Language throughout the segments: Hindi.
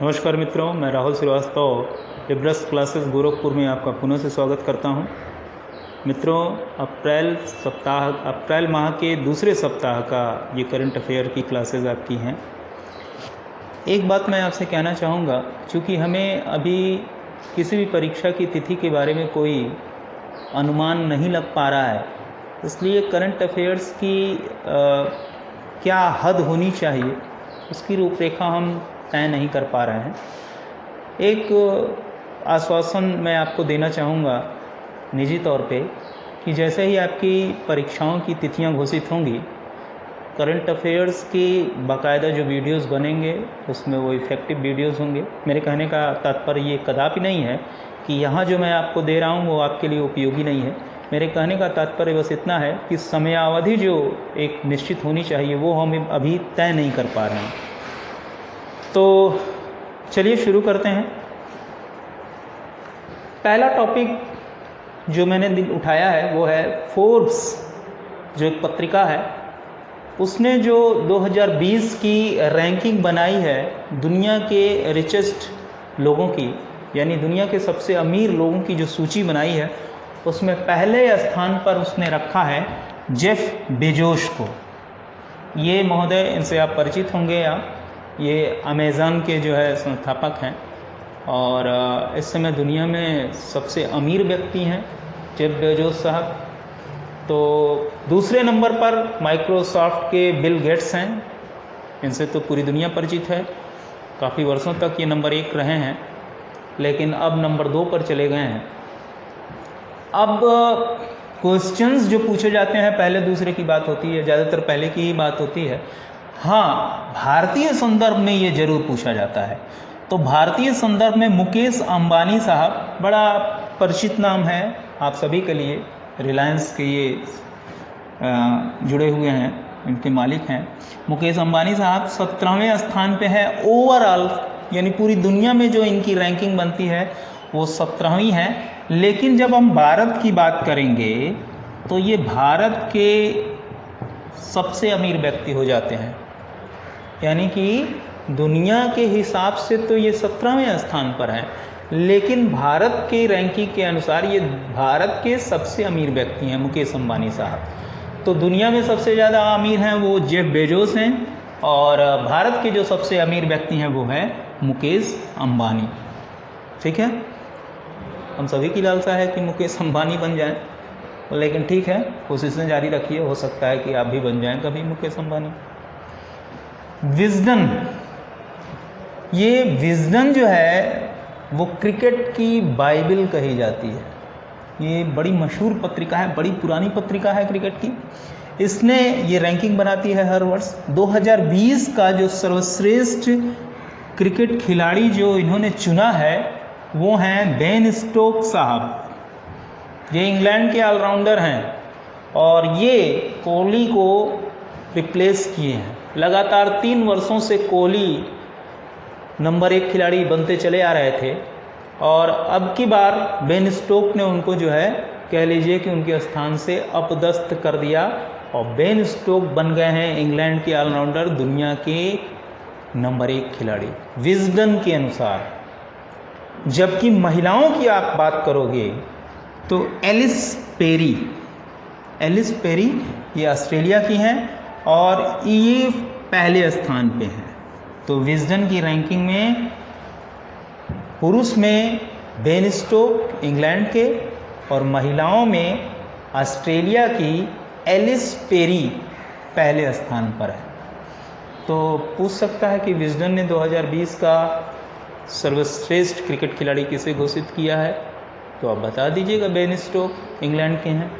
नमस्कार मित्रों, मैं राहुल श्रीवास्तव लिब्रस क्लासेस गोरखपुर में आपका पुनः से स्वागत करता हूं। मित्रों, अप्रैल माह के दूसरे सप्ताह का ये करंट अफेयर की क्लासेस आपकी हैं। एक बात मैं आपसे कहना चाहूँगा, चूँकि हमें अभी किसी भी परीक्षा की तिथि के बारे में कोई अनुमान नहीं लग पा रहा है, इसलिए करंट अफेयर्स की क्या हद होनी चाहिए उसकी रूपरेखा हम तय नहीं कर पा रहे हैं। एक आश्वासन मैं आपको देना चाहूँगा निजी तौर पे कि जैसे ही आपकी परीक्षाओं की तिथियां घोषित होंगी, करंट अफेयर्स की बाकायदा जो वीडियोस बनेंगे उसमें वो इफ़ेक्टिव वीडियोस होंगे। मेरे कहने का तात्पर्य ये कदापि नहीं है कि यहाँ जो मैं आपको दे रहा हूँ वो आपके लिए उपयोगी नहीं है। मेरे कहने का तात्पर्य बस इतना है कि समयावधि जो एक निश्चित होनी चाहिए वो हम अभी तय नहीं कर पा रहे हैं। तो चलिए शुरू करते हैं। पहला टॉपिक जो मैंने उठाया है वो है फोर्ब्स, जो एक पत्रिका है, उसने जो 2020 की रैंकिंग बनाई है दुनिया के रिचेस्ट लोगों की, यानी दुनिया के सबसे अमीर लोगों की जो सूची बनाई है, उसमें पहले स्थान पर उसने रखा है जेफ बेजोस को। ये महोदय, इनसे आप परिचित होंगे, ये अमेज़न के जो है संस्थापक हैं और इस समय दुनिया में सबसे अमीर व्यक्ति हैं जेफ बेजोस साहब। तो दूसरे नंबर पर माइक्रोसॉफ्ट के बिल गेट्स हैं, इनसे तो पूरी दुनिया परिचित है, काफ़ी वर्षों तक ये नंबर 1 रहे हैं, लेकिन अब नंबर 2 पर चले गए हैं। अब क्वेश्चंस जो पूछे जाते हैं पहले दूसरे की बात होती है, ज़्यादातर पहले की ही बात होती है। हाँ, भारतीय संदर्भ में ये जरूर पूछा जाता है। तो भारतीय संदर्भ में मुकेश अंबानी साहब, बड़ा परिचित नाम है आप सभी के लिए, रिलायंस के ये जुड़े हुए हैं, इनके मालिक हैं। मुकेश अंबानी साहब 17वें स्थान पे है ओवरऑल, यानी पूरी दुनिया में जो इनकी रैंकिंग बनती है वो 17वीं है। लेकिन जब हम भारत की बात करेंगे तो ये भारत के सबसे अमीर व्यक्ति हो जाते हैं, यानी कि दुनिया के हिसाब से तो ये 17वें स्थान पर है, लेकिन भारत के रैंकिंग के अनुसार ये भारत के सबसे अमीर व्यक्ति हैं मुकेश अंबानी साहब। तो दुनिया में सबसे ज़्यादा अमीर हैं वो जेफ बेजोस हैं, और भारत के जो सबसे अमीर व्यक्ति हैं वो है मुकेश अंबानी। ठीक है, हम सभी की लालसा है कि मुकेश अंबानी बन जाएं, लेकिन ठीक है, कोशिशें जारी रखिए, हो सकता है कि आप भी बन जाएं कभी मुकेश अंबानी। विजडन, ये विजडन जो है वो क्रिकेट की बाइबल कही जाती है। ये बड़ी मशहूर पत्रिका है, बड़ी पुरानी पत्रिका है क्रिकेट की। इसने ये रैंकिंग बनाती है हर वर्ष। 2020 का जो सर्वश्रेष्ठ क्रिकेट खिलाड़ी जो इन्होंने चुना है वो हैं बेन स्टोक्स साहब। ये इंग्लैंड के ऑलराउंडर हैं और ये कोहली को रिप्लेस किए हैं। लगातार 3 वर्षों से कोहली नंबर 1 खिलाड़ी बनते चले आ रहे थे, और अब की बार बेन स्टोक्स ने उनको जो है, कह लीजिए कि उनके स्थान से अपदस्थ कर दिया, और बेन स्टोक्स बन गए हैं इंग्लैंड के ऑलराउंडर, दुनिया के नंबर 1 खिलाड़ी विजडन के अनुसार। जबकि महिलाओं की आप बात करोगे तो एलिस पेरी ये ऑस्ट्रेलिया की हैं और ये पहले स्थान पे हैं। तो विजडन की रैंकिंग में पुरुष में बेन स्टोक्स इंग्लैंड के, और महिलाओं में ऑस्ट्रेलिया की एलिस पेरी पहले स्थान पर है। तो पूछ सकता है कि विजडन ने 2020 का सर्वश्रेष्ठ क्रिकेट खिलाड़ी किसे घोषित किया है, तो आप बता दीजिएगा बेन स्टोक्स इंग्लैंड के हैं।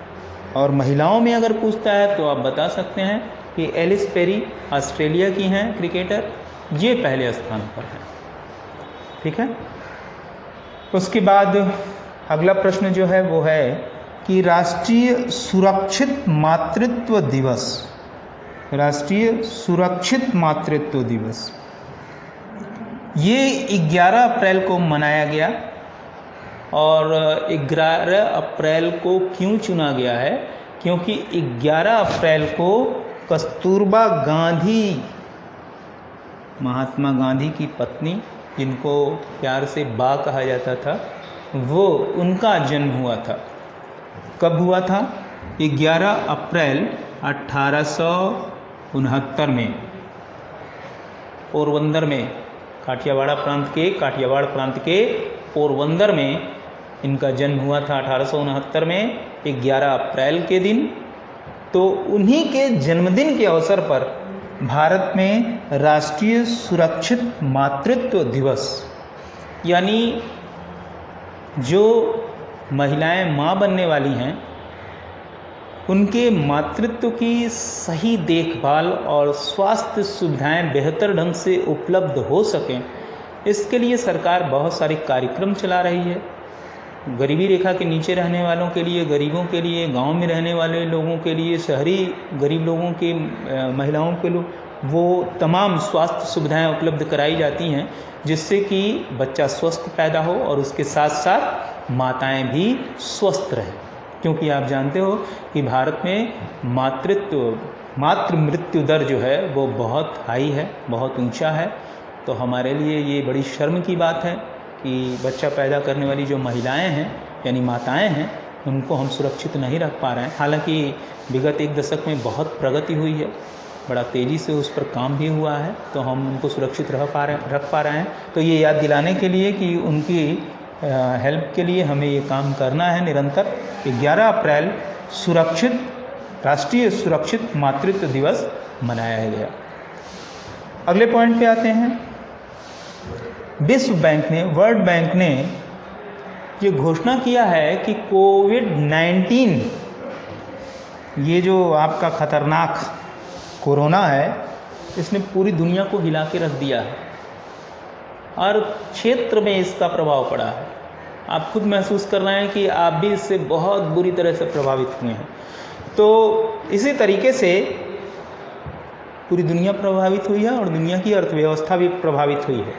और महिलाओं में अगर पूछता है तो आप बता सकते हैं कि एलिस पेरी ऑस्ट्रेलिया की हैं क्रिकेटर, ये पहले स्थान पर है। ठीक है, उसके बाद अगला प्रश्न जो है वो है कि राष्ट्रीय सुरक्षित मातृत्व दिवस ये 11 अप्रैल को मनाया गया। और 11 अप्रैल को क्यों चुना गया है? क्योंकि 11 अप्रैल को कस्तूरबा गांधी, महात्मा गांधी की पत्नी जिनको प्यार से बा कहा जाता था, वो उनका जन्म हुआ था। कब हुआ था? 11 अप्रैल 1869 में पोरबंदर में, काठियावाड़ प्रांत के पोरबंदर में इनका जन्म हुआ था 1869 में 11 अप्रैल के दिन। तो उन्हीं के जन्मदिन के अवसर पर भारत में राष्ट्रीय सुरक्षित मातृत्व दिवस, यानी जो महिलाएं मां बनने वाली हैं उनके मातृत्व की सही देखभाल और स्वास्थ्य सुविधाएं बेहतर ढंग से उपलब्ध हो सकें, इसके लिए सरकार बहुत सारे कार्यक्रम चला रही है। गरीबी रेखा के नीचे रहने वालों के लिए, गरीबों के लिए, गांव में रहने वाले लोगों के लिए, शहरी गरीब लोगों के, महिलाओं के लोग, वो तमाम स्वास्थ्य सुविधाएं उपलब्ध कराई जाती हैं, जिससे कि बच्चा स्वस्थ पैदा हो और उसके साथ साथ माताएं भी स्वस्थ रहें। क्योंकि आप जानते हो कि भारत में मातृ मृत्यु दर जो है वो बहुत हाई है, बहुत ऊंचा है। तो हमारे लिए ये बड़ी शर्म की बात है कि बच्चा पैदा करने वाली जो महिलाएं हैं यानी माताएं हैं, उनको हम सुरक्षित नहीं रख पा रहे हैं। हालांकि विगत 1 दशक में बहुत प्रगति हुई है, बड़ा तेज़ी से उस पर काम भी हुआ है, तो हम उनको सुरक्षित रख पा रहे हैं। तो ये याद दिलाने के लिए कि उनकी हेल्प के लिए हमें ये काम करना है निरंतर। 11 अप्रैल राष्ट्रीय सुरक्षित मातृत्व दिवस मनाया गया। अगले पॉइंट पे आते हैं। वर्ल्ड बैंक ने ये घोषणा किया है कि कोविड-19, ये जो आपका खतरनाक कोरोना है, इसने पूरी दुनिया को हिला के रख दिया है। हर क्षेत्र में इसका प्रभाव पड़ा है। आप खुद महसूस कर रहे हैं कि आप भी इससे बहुत बुरी तरह से प्रभावित हुए हैं। तो इसी तरीके से पूरी दुनिया प्रभावित हुई है और दुनिया की अर्थव्यवस्था भी प्रभावित हुई है।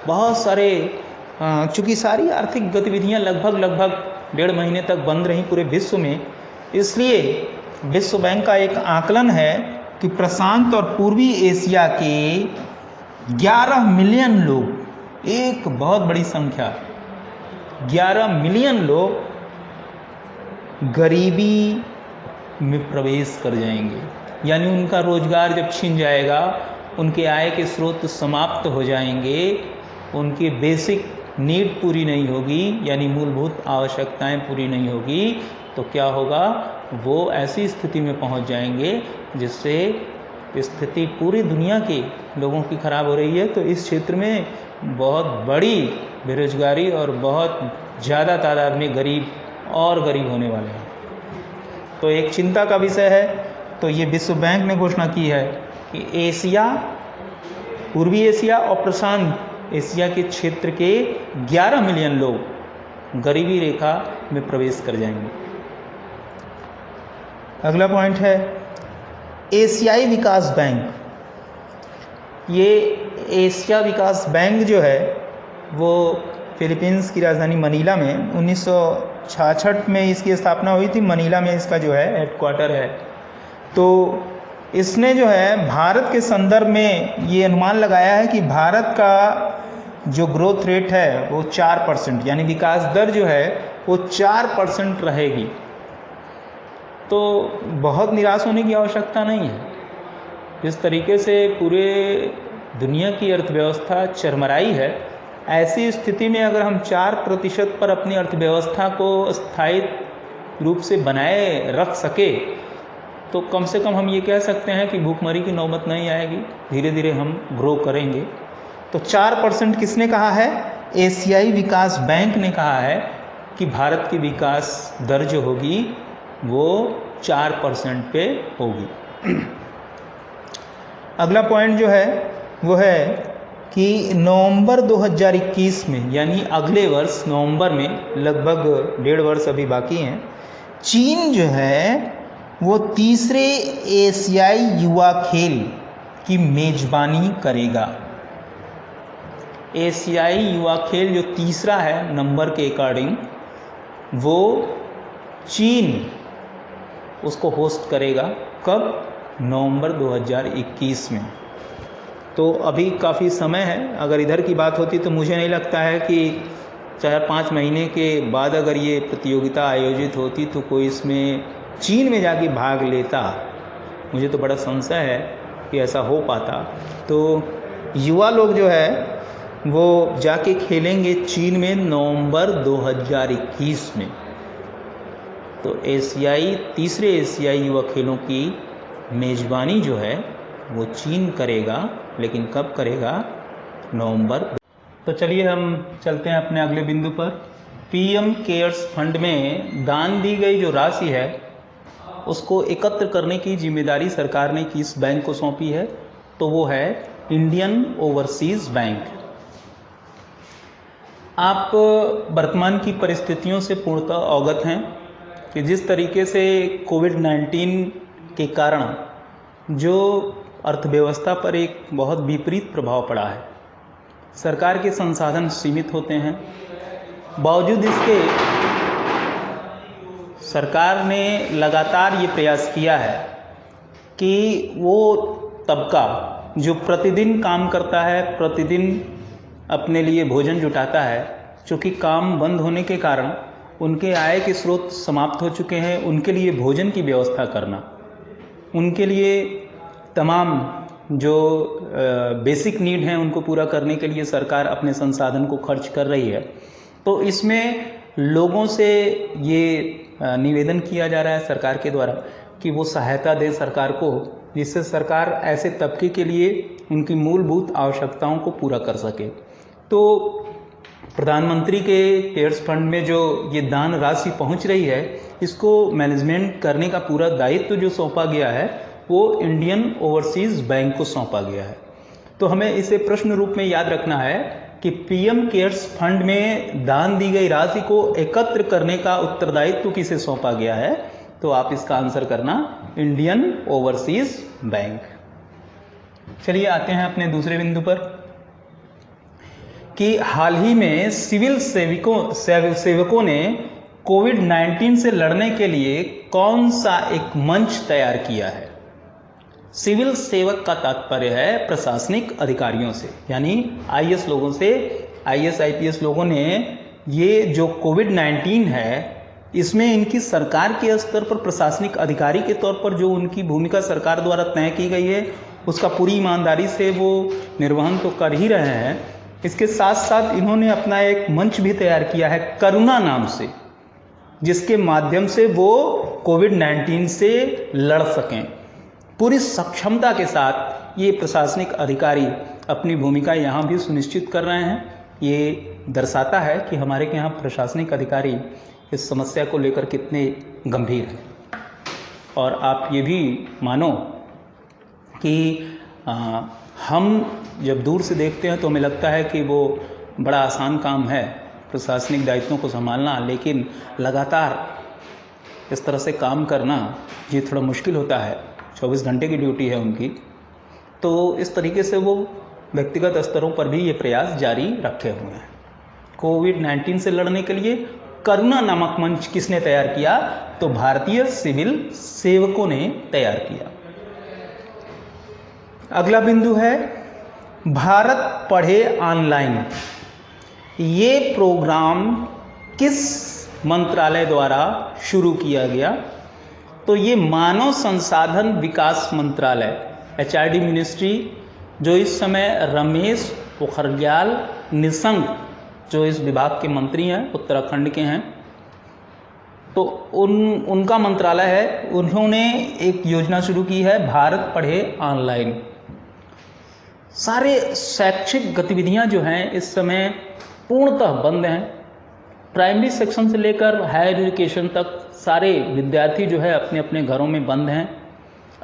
बहुत सारे चूँकि सारी आर्थिक गतिविधियां लगभग 1.5 महीने तक बंद रहीं पूरे विश्व में, इसलिए विश्व बैंक का एक आकलन है कि प्रशांत और पूर्वी एशिया के 11 मिलियन लोग, एक बहुत बड़ी संख्या, 11 मिलियन लोग गरीबी में प्रवेश कर जाएंगे। यानी उनका रोजगार जब छीन जाएगा, उनके आय के स्रोत समाप्त हो जाएंगे, उनकी बेसिक नीड पूरी नहीं होगी, यानी मूलभूत आवश्यकताएं पूरी नहीं होगी, तो क्या होगा? वो ऐसी स्थिति में पहुंच जाएंगे जिससे स्थिति पूरी दुनिया के लोगों की खराब हो रही है। तो इस क्षेत्र में बहुत बड़ी बेरोजगारी और बहुत ज़्यादा तादाद में गरीब होने वाले हैं। तो एक चिंता का विषय है। तो ये विश्व बैंक ने घोषणा की है कि पूर्वी एशिया और प्रशांत एशिया के क्षेत्र के 11 मिलियन लोग गरीबी रेखा में प्रवेश कर जाएंगे। अगला पॉइंट है एशियाई विकास बैंक। ये एशिया विकास बैंक जो है वो फिलीपींस की राजधानी मनीला में 1966 में इसकी स्थापना हुई थी। मनीला में इसका जो है हेडक्वार्टर है। तो इसने जो है भारत के संदर्भ में ये अनुमान लगाया है कि भारत का जो ग्रोथ रेट है वो 4%, यानी विकास दर जो है वो 4% रहेगी। तो बहुत निराश होने की आवश्यकता नहीं है। जिस तरीके से पूरे दुनिया की अर्थव्यवस्था चरमराई है, ऐसी स्थिति में अगर हम 4% पर अपनी अर्थव्यवस्था को स्थायी रूप से बनाए रख सके, तो कम से कम हम ये कह सकते हैं कि भूखमरी की नौबत नहीं आएगी, धीरे धीरे हम ग्रो करेंगे। तो 4% किसने कहा है? एशियाई विकास बैंक ने कहा है कि भारत की विकास दर जो होगी वो 4% पे होगी। अगला पॉइंट जो है वो है कि नवंबर 2021 में, यानी अगले वर्ष नवंबर में, लगभग 1.5 वर्ष अभी बाकी हैं, चीन जो है वो तीसरे एशियाई युवा खेल की मेजबानी करेगा। एशियाई युवा खेल जो तीसरा है नंबर के अकॉर्डिंग, वो चीन उसको होस्ट करेगा। कब? नवंबर 2021 में। तो अभी काफ़ी समय है। अगर इधर की बात होती तो मुझे नहीं लगता है कि 4-5 महीने के बाद अगर ये प्रतियोगिता आयोजित होती तो कोई इसमें चीन में जाके भाग लेता। मुझे तो बड़ा संशय है कि ऐसा हो पाता। तो युवा लोग जो है वो जाके खेलेंगे चीन में नवंबर 2021 में। तो तीसरे एशियाई युवा खेलों की मेज़बानी जो है वो चीन करेगा, लेकिन कब करेगा? नवंबर। तो चलिए हम चलते हैं अपने अगले बिंदु पर। पीएम केयर्स फंड में दान दी गई जो राशि है उसको एकत्र करने की जिम्मेदारी सरकार ने किस बैंक को सौंपी है? तो वो है इंडियन ओवरसीज बैंक। आप वर्तमान की परिस्थितियों से पूर्णतः अवगत हैं कि जिस तरीके से कोविड-19 के कारण जो अर्थव्यवस्था पर एक बहुत विपरीत प्रभाव पड़ा है। सरकार के संसाधन सीमित होते हैं, बावजूद इसके सरकार ने लगातार ये प्रयास किया है कि वो तबका जो प्रतिदिन काम करता है, प्रतिदिन अपने लिए भोजन जुटाता है, चूँकि काम बंद होने के कारण उनके आय के स्रोत समाप्त हो चुके हैं, उनके लिए भोजन की व्यवस्था करना, उनके लिए तमाम जो बेसिक नीड हैं उनको पूरा करने के लिए सरकार अपने संसाधन को खर्च कर रही है। तो इसमें लोगों से ये निवेदन किया जा रहा है सरकार के द्वारा कि वो सहायता दें सरकार को, जिससे सरकार ऐसे तबके के लिए उनकी मूलभूत आवश्यकताओं को पूरा कर सके। तो प्रधानमंत्री के केयर्स फंड में जो ये दान राशि पहुंच रही है, इसको मैनेजमेंट करने का पूरा दायित्व जो सौंपा गया है वो इंडियन ओवरसीज बैंक को सौंपा गया है। तो हमें इसे प्रश्न रूप में याद रखना है कि पीएम केयर्स फंड में दान दी गई राशि को एकत्र करने का उत्तरदायित्व किसे सौंपा गया है? तो आप इसका आंसर करना इंडियन ओवरसीज बैंक। चलिए आते हैं अपने दूसरे बिंदु पर कि हाल ही में सिविल सेवकों ने कोविड-19 से लड़ने के लिए कौन सा एक मंच तैयार किया है? सिविल सेवक का तात्पर्य है प्रशासनिक अधिकारियों से, यानी आईएएस लोगों से। आईएएस आईपीएस लोगों ने ये जो कोविड-19 है इसमें इनकी सरकार के स्तर पर प्रशासनिक अधिकारी के तौर पर जो उनकी भूमिका सरकार द्वारा तय की गई है उसका पूरी ईमानदारी से वो निर्वहन तो कर ही रहे हैं। इसके साथ साथ इन्होंने अपना एक मंच भी तैयार किया है करुणा नाम से, जिसके माध्यम से वो कोविड-19 से लड़ सकें। पूरी सक्षमता के साथ ये प्रशासनिक अधिकारी अपनी भूमिका यहाँ भी सुनिश्चित कर रहे हैं। ये दर्शाता है कि हमारे यहाँ प्रशासनिक अधिकारी इस समस्या को लेकर कितने गंभीर हैं। और आप ये भी मानो कि हम जब दूर से देखते हैं तो हमें लगता है कि वो बड़ा आसान काम है प्रशासनिक दायित्वों को संभालना, लेकिन लगातार इस तरह से काम करना ये थोड़ा मुश्किल होता है। 24 घंटे की ड्यूटी है उनकी। तो इस तरीके से वो व्यक्तिगत स्तरों पर भी ये प्रयास जारी रखे हुए हैं। कोविड-19 से लड़ने के लिए करुणा नामक मंच किसने तैयार किया? तो भारतीय सिविल सेवकों ने तैयार किया। अगला बिंदु है भारत पढ़े ऑनलाइन। ये प्रोग्राम किस मंत्रालय द्वारा शुरू किया गया? तो ये मानव संसाधन विकास मंत्रालय HRD मिनिस्ट्री, जो इस समय रमेश पोखरियाल निशंक जो इस विभाग के मंत्री हैं, उत्तराखंड के हैं, तो उनका मंत्रालय है। उन्होंने एक योजना शुरू की है भारत पढ़े ऑनलाइन। सारे शैक्षिक गतिविधियां जो हैं इस समय पूर्णतः बंद हैं। प्राइमरी सेक्शन से लेकर हायर एजुकेशन तक सारे विद्यार्थी जो है अपने अपने घरों में बंद हैं।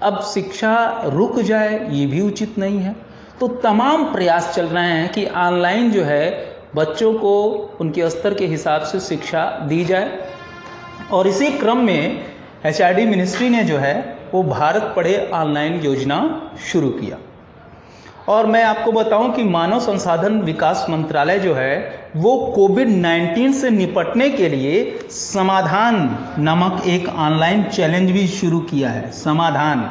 अब शिक्षा रुक जाए ये भी उचित नहीं है। तो तमाम प्रयास चल रहे हैं कि ऑनलाइन जो है बच्चों को उनके स्तर के हिसाब से शिक्षा दी जाए। और इसी क्रम में HRD मिनिस्ट्री ने जो है वो भारत पढ़े ऑनलाइन योजना शुरू किया। और मैं आपको बताऊं कि मानव संसाधन विकास मंत्रालय जो है वो कोविड-19 से निपटने के लिए समाधान नामक एक ऑनलाइन चैलेंज भी शुरू किया है। समाधान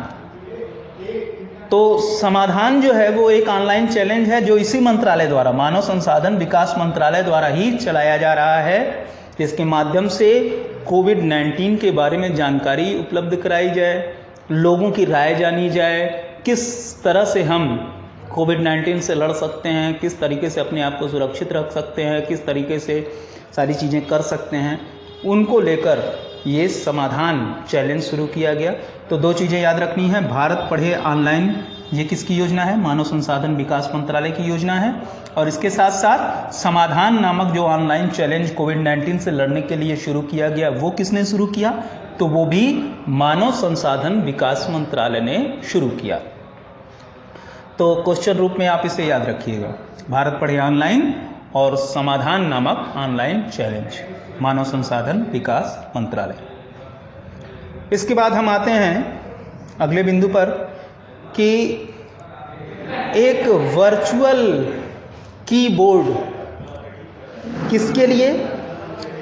तो समाधान जो है वो एक ऑनलाइन चैलेंज है जो इसी मंत्रालय द्वारा, मानव संसाधन विकास मंत्रालय द्वारा ही चलाया जा रहा है, जिसके माध्यम से कोविड-19 के बारे में जानकारी उपलब्ध कराई जाए, लोगों की राय जानी जाए, किस तरह से हम कोविड-19 से लड़ सकते हैं, किस तरीके से अपने आप को सुरक्षित रख सकते हैं, किस तरीके से सारी चीज़ें कर सकते हैं, उनको लेकर ये समाधान चैलेंज शुरू किया गया। तो दो चीज़ें याद रखनी है, भारत पढ़े ऑनलाइन ये किसकी योजना है? मानव संसाधन विकास मंत्रालय की योजना है। और इसके साथ साथ समाधान नामक जो ऑनलाइन चैलेंज कोविड-19 से लड़ने के लिए शुरू किया गया, वो किसने शुरू किया? तो वो भी मानव संसाधन विकास मंत्रालय ने शुरू किया। तो क्वेश्चन रूप में आप इसे याद रखिएगा, भारत पढ़े ऑनलाइन और समाधान नामक ऑनलाइन चैलेंज, मानव संसाधन विकास मंत्रालय। इसके बाद हम आते हैं अगले बिंदु पर कि एक वर्चुअल कीबोर्ड किसके लिए?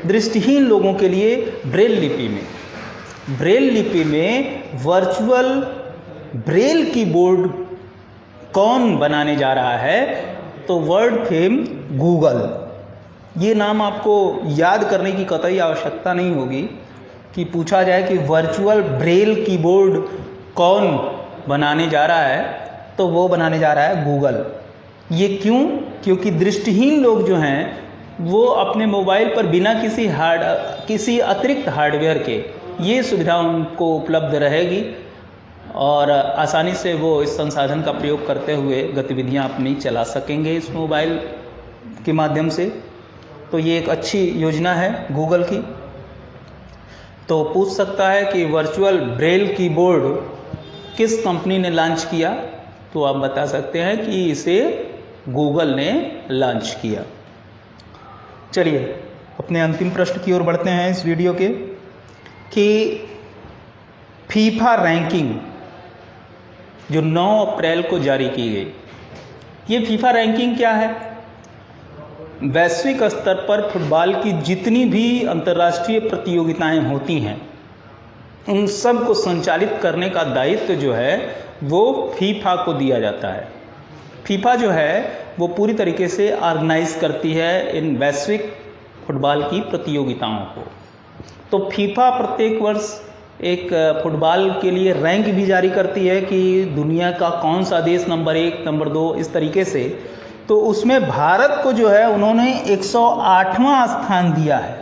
दृष्टिहीन लोगों के लिए ब्रेल लिपि में। ब्रेल लिपि में वर्चुअल ब्रेल कीबोर्ड कौन बनाने जा रहा है? तो वर्ल्ड फेम गूगल। ये नाम आपको याद करने की कतई आवश्यकता नहीं होगी कि पूछा जाए कि वर्चुअल ब्रेल कीबोर्ड कौन बनाने जा रहा है, तो वो बनाने जा रहा है गूगल। ये क्यों? क्योंकि दृष्टिहीन लोग जो हैं वो अपने मोबाइल पर बिना किसी अतिरिक्त हार्डवेयर के ये सुविधा उनको उपलब्ध रहेगी और आसानी से वो इस संसाधन का प्रयोग करते हुए गतिविधियां अपनी चला सकेंगे इस मोबाइल के माध्यम से। तो ये एक अच्छी योजना है गूगल की। तो पूछ सकता है कि वर्चुअल ब्रेल कीबोर्ड किस कंपनी ने लॉन्च किया? तो आप बता सकते हैं कि इसे गूगल ने लॉन्च किया। चलिए अपने अंतिम प्रश्न की ओर बढ़ते हैं इस वीडियो के, कि फीफा रैंकिंग जो 9 अप्रैल को जारी की गई, ये फीफा रैंकिंग क्या है? वैश्विक स्तर पर फुटबॉल की जितनी भी अंतर्राष्ट्रीय प्रतियोगिताएं होती हैं उन सब को संचालित करने का दायित्व जो है वो फीफा को दिया जाता है। फीफा जो है वो पूरी तरीके से ऑर्गेनाइज करती है इन वैश्विक फुटबॉल की प्रतियोगिताओं को। तो फीफा प्रत्येक वर्ष एक फुटबॉल के लिए रैंक भी जारी करती है कि दुनिया का कौन सा देश नंबर 1, नंबर 2 इस तरीके से। तो उसमें भारत को जो है उन्होंने 108वां स्थान दिया है।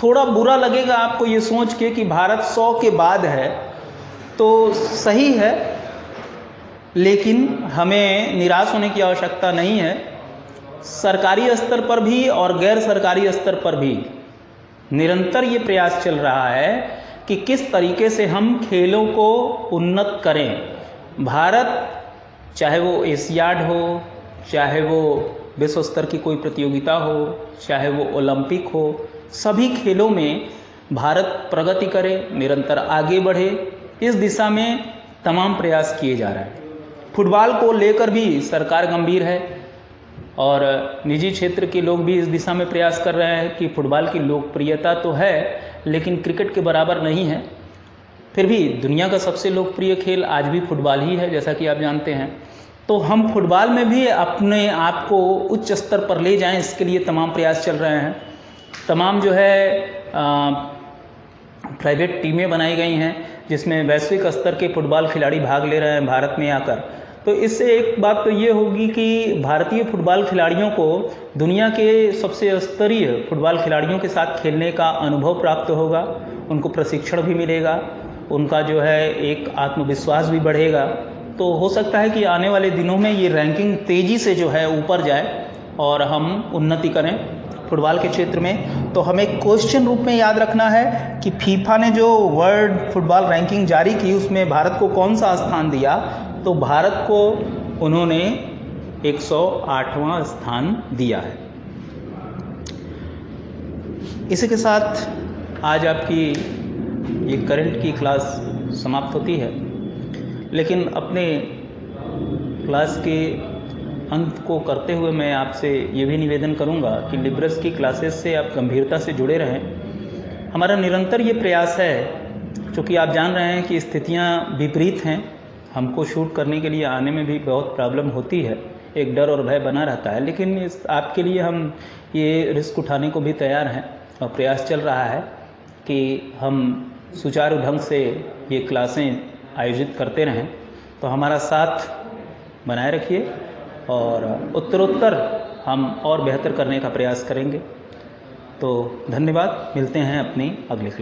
थोड़ा बुरा लगेगा आपको ये सोच के कि भारत 100 के बाद है, तो सही है, लेकिन हमें निराश होने की आवश्यकता नहीं है। सरकारी स्तर पर भी और गैर सरकारी स्तर पर भी निरंतर ये प्रयास चल रहा है कि किस तरीके से हम खेलों को उन्नत करें। भारत चाहे वो एशियाड हो, चाहे वो विश्व स्तर की कोई प्रतियोगिता हो, चाहे वो ओलंपिक हो, सभी खेलों में भारत प्रगति करे, निरंतर आगे बढ़े, इस दिशा में तमाम प्रयास किए जा रहे हैं। फुटबॉल को लेकर भी सरकार गंभीर है और निजी क्षेत्र के लोग भी इस दिशा में प्रयास कर रहे हैं कि फुटबॉल की लोकप्रियता तो है लेकिन क्रिकेट के बराबर नहीं है। फिर भी दुनिया का सबसे लोकप्रिय खेल आज भी फुटबॉल ही है, जैसा कि आप जानते हैं। तो हम फुटबॉल में भी अपने आप को उच्च स्तर पर ले जाएं, इसके लिए तमाम प्रयास चल रहे हैं। तमाम जो है प्राइवेट टीमें बनाई गई हैं जिसमें वैश्विक स्तर के फुटबॉल खिलाड़ी भाग ले रहे हैं भारत में आकर। तो इससे एक बात तो ये होगी कि भारतीय फुटबॉल खिलाड़ियों को दुनिया के सबसे स्तरीय फुटबॉल खिलाड़ियों के साथ खेलने का अनुभव प्राप्त होगा, उनको प्रशिक्षण भी मिलेगा, उनका जो है एक आत्मविश्वास भी बढ़ेगा। तो हो सकता है कि आने वाले दिनों में ये रैंकिंग तेज़ी से जो है ऊपर जाए और हम उन्नति करें फुटबॉल के क्षेत्र में। तो हमें क्वेश्चन रूप में याद रखना है कि फीफा ने जो वर्ल्ड फुटबॉल रैंकिंग जारी की उसमें भारत को कौन सा स्थान दिया? तो भारत को उन्होंने 108वां स्थान दिया है। इसी के साथ आज आपकी ये करंट की क्लास समाप्त होती है, लेकिन अपने क्लास के अंत को करते हुए मैं आपसे ये भी निवेदन करूंगा कि लिब्रस की क्लासेस से आप गंभीरता से जुड़े रहें। हमारा निरंतर ये प्रयास है, क्योंकि आप जान रहे हैं कि स्थितियां विपरीत हैं, हमको शूट करने के लिए आने में भी बहुत प्रॉब्लम होती है, एक डर और भय बना रहता है, लेकिन इस आपके लिए हम ये रिस्क उठाने को भी तैयार हैं और प्रयास चल रहा है कि हम सुचारू ढंग से ये क्लासें आयोजित करते रहें। तो हमारा साथ बनाए रखिए और उत्तरोत्तर हम और बेहतर करने का प्रयास करेंगे। तो धन्यवाद, मिलते हैं अपनी अगली क्लास।